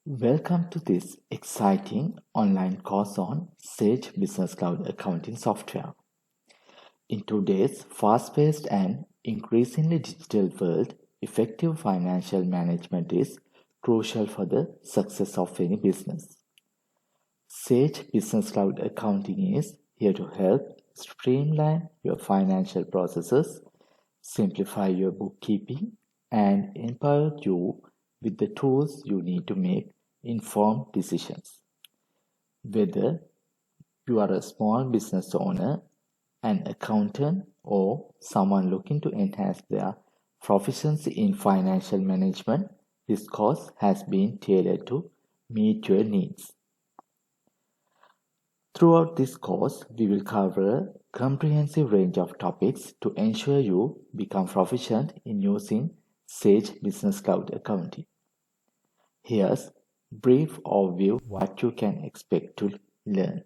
Welcome to this exciting online course on Sage Business Cloud Accounting Software. In today's fast-paced and increasingly digital world, effective financial management is crucial for the success of any business. Sage Business Cloud Accounting is here to help streamline your financial processes, simplify your bookkeeping, and empower you with the tools you need to make informed decisions. Whether you are a small business owner, an accountant, or someone looking to enhance their proficiency in financial management, this course has been tailored to meet your needs. Throughout this course, we will cover a comprehensive range of topics to ensure you become proficient in using Sage Business Cloud Accounting. Here's brief overview what you can expect to learn.